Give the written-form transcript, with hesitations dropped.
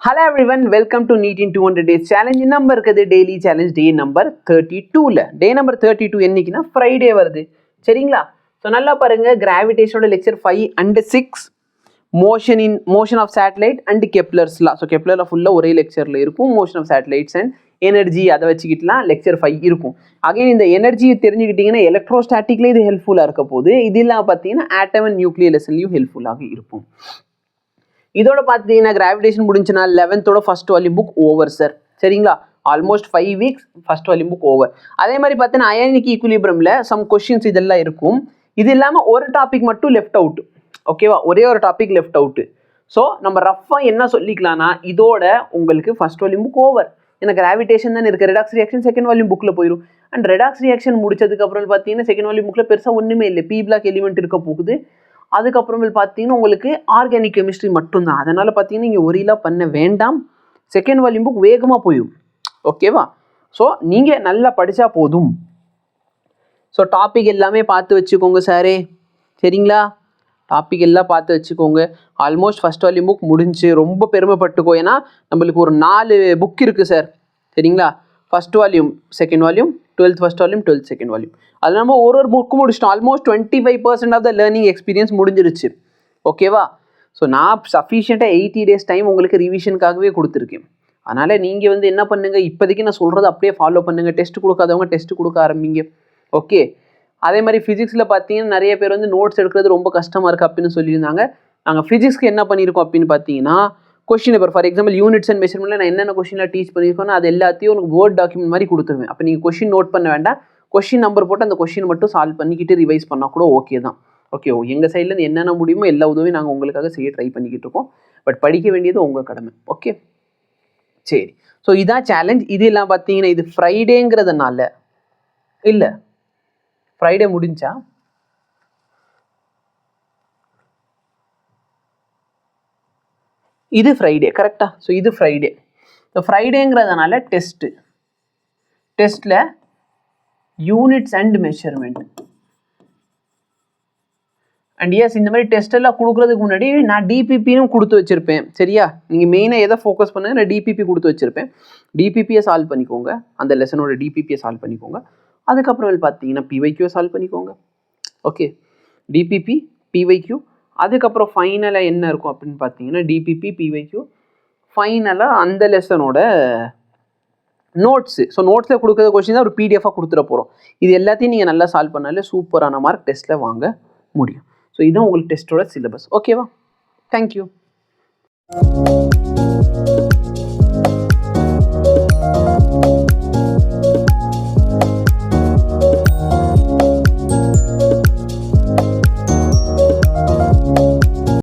Hello everyone, welcome to NEET in 200 days challenge. Number இருக்குது daily challenge day number 32ல day number 32 என்னைக்குனா Friday வருது சரிங்களா. So நல்லா பாருங்க, கிராவிடேஷனோட lecture 5 and 6, motion of satellite and Kepler's law. So கெப்லர்ல ஃபுல்லாக ஒரே லெக்சரில் இருக்கும். motion of satellites and energy அதை வச்சுக்கிட்டுலாம் லெக்சர் 5 இருக்கும். அகைன் இந்த எனர்ஜியை தெரிஞ்சுக்கிட்டிங்கன்னா எலக்ட்ரோஸ்டாட்டிக்லேயே இது ஹெல்ப்ஃபுல்லாக இருக்க போது, இதெல்லாம் பார்த்தீங்கன்னா ஆட்டம் அண்ட் நியூக்ளியர் லெசன்லையும் ஹெல்ப்ஃபுல்லாக இருக்கும். இதோட பார்த்தீங்கன்னா கிராவிடேஷன் முடிஞ்சுன்னா 11th first volume book over sir சரிங்களா. Almost 5 weeks first volume book over. அதே மாதிரி பார்த்தீங்கன்னா அயானிக் ஈக்குலிபிரியமில் சம் கொஸ்டின்ஸ் இதெல்லாம் இருக்கும். இது இல்லாமல் ஒரு டாபிக் மட்டும் லெஃப்ட் அவுட், ஓகேவா, ஒரே ஒரு டாபிக் லெஃப்ட் அவுட்டு. ஸோ நம்ம ரஃபாக என்ன சொல்லிக்கலாம்னா இதோட உங்களுக்கு ஃபர்ஸ்ட் வால்யூம் புக் ஓவர். ஏன்னா கிராவிடேஷன் தான் இருக்குது. ரெடாக்ஸ் ரியாக்ஷன் செகண்ட் வால்யூம் புக்கில் போயிடும். அண்ட் ரெடாக்ஸ் ரியாக்ஷன் முடிச்சதுக்கப்புறம் பார்த்தீங்கன்னா செகண்ட் வால்யூம் புக்கில் பெருசாக ஒன்றுமே இல்லை. பி பிளாக் எலிமெண்ட் இருக்க போகுது. அதுக்கப்புறமேல் பார்த்தீங்கன்னா உங்களுக்கு ஆர்கானிக் கெமிஸ்ட்ரி மட்டும்தான். அதனால் பார்த்தீங்கன்னா நீங்கள் ஒரீலாக பண்ண வேண்டாம். செகண்ட் வால்யூம் புக் வேகமாக போயிடும், ஓகேவா. ஸோ நீங்கள் நல்லா படித்தா போதும். ஸோ டாபிக் எல்லாமே பார்த்து வச்சுக்கோங்க சாரே சரிங்களா. டாபிக் எல்லாம் பார்த்து வச்சுக்கோங்க. ஆல்மோஸ்ட் ஃபஸ்ட் வால்யூம் புக் முடிஞ்சு ரொம்ப பெருமைப்பட்டுக்கோ. ஏன்னா நம்மளுக்கு ஒரு 4 புக் இருக்குது சார் சரிங்களா. First volume, second volume, 12th first volume, 12th second volume. அது நம்ம ஒரு புக்கு முடிச்சிட்டோம். Almost 25% of the learning experience முடிஞ்சிருச்சு, ஓகேவா. ஸோ நான் சஃபிஷியண்ட்டாக 80 days டைம் உங்களுக்கு ரிவிஷனுக்காகவே கொடுத்துருக்கேன். அதனால் நீங்கள் வந்து என்ன பண்ணுங்கள், இப்போதைக்கு நான் சொல்கிறது அப்படியே ஃபாலோ பண்ணுங்கள். டெஸ்ட் கொடுக்காதவங்க டெஸ்ட் கொடுக்க ஆரம்பிங்க, ஓகே. அதே மாதிரி ஃபிசிக்ஸில் பார்த்தீங்கன்னா நிறைய பேர் வந்து நோட்ஸ் எடுக்கிறது ரொம்ப கஷ்டமாக இருக்குது அப்படின்னு சொல்லியிருந்தாங்க. நாங்கள் ஃபிசிக்ஸ்க்கு என்ன பண்ணியிருக்கோம் அப்படின்னு பார்த்தீங்கன்னா question paper, for example units and மெஷர்மெண்ட்டில் நான் என்னென்ன கொஸ்டினில் டீச் பண்ணியிருக்கோன்னா அது எல்லாத்தையும் உங்களுக்கு வேர்ட் டாக்குமெண்ட் மாதிரி கொடுத்துருவேன். அப்போ நீங்கள் கொஸ்டின் நோட் பண்ண வேண்டாம். கொஸ்டின் நம்பர் போட்டு அந்த கொஸ்டின் மட்டும் சால்வ் பண்ணிக்கிட்டு ரிவைஸ் பண்ணால் கூட ஓகே தான். ஓகே, எங்கள் சைட்லேருந்து என்னென்ன முடியுமோ எல்லா உதவியும் நாங்கள் உங்களுக்காக செய்ய ட்ரை பண்ணிக்கிட்டு இருக்கோம். பட் படிக்க வேண்டியது உங்கள் கடமை, ஓகே. சரி, ஸோ இதான் சேலஞ்ச். இது எல்லாம் பார்த்தீங்கன்னா இது ஃப்ரைடேங்கிறதுனால இல்லை, ஃப்ரைடே முடிஞ்சா இது ஃப்ரைடே கரெக்டா. ஸோ இது ஃப்ரைடே. ஸோ ஃப்ரைடேங்கிறதுனால டெஸ்ட்டில் யூனிட்ஸ் அண்ட் மெஷர்மெண்ட் அண்ட் எஸ் இந்த மாதிரி டெஸ்ட் எல்லாம் கொடுக்குறதுக்கு முன்னாடி நான் டிபிபியும் கொடுத்து வச்சுருப்பேன் சரியா. நீங்கள் மெயினாக எதை ஃபோக்கஸ் பண்ணுங்க, நான் டிபிபி கொடுத்து வச்சுருப்பேன். டிபிபியை சால்வ் பண்ணிக்கோங்க, அந்த லெசனோட டிபிபியை சால்வ் பண்ணிக்கோங்க. அதுக்கப்புறம் பார்த்தீங்கன்னா பிவைக்யூ சால்வ் பண்ணிக்கோங்க, ஓகே. டிபிபி பிவைக்யூ, அதுக்கப்புறம் ஃபைனலாக என்ன இருக்கும் அப்படின்னு பார்த்தீங்கன்னா டிபிபி பிவைக்யூ, ஃபைனலாக அந்த லெசனோட நோட்ஸு. ஸோ நோட்ஸில் கொடுக்குற கொஸ்டின் தான் ஒரு பிடிஎஃபாக கொடுத்துட போகிறோம். இது எல்லாத்தையும் நீங்கள் நல்லா சால்வ் பண்ணாலே சூப்பரான மார்க் டெஸ்ட்டில் வாங்க முடியும். ஸோ இதுதான் உங்களுக்கு டெஸ்ட்டோட சிலபஸ், ஓகேவா. தேங்க்யூ.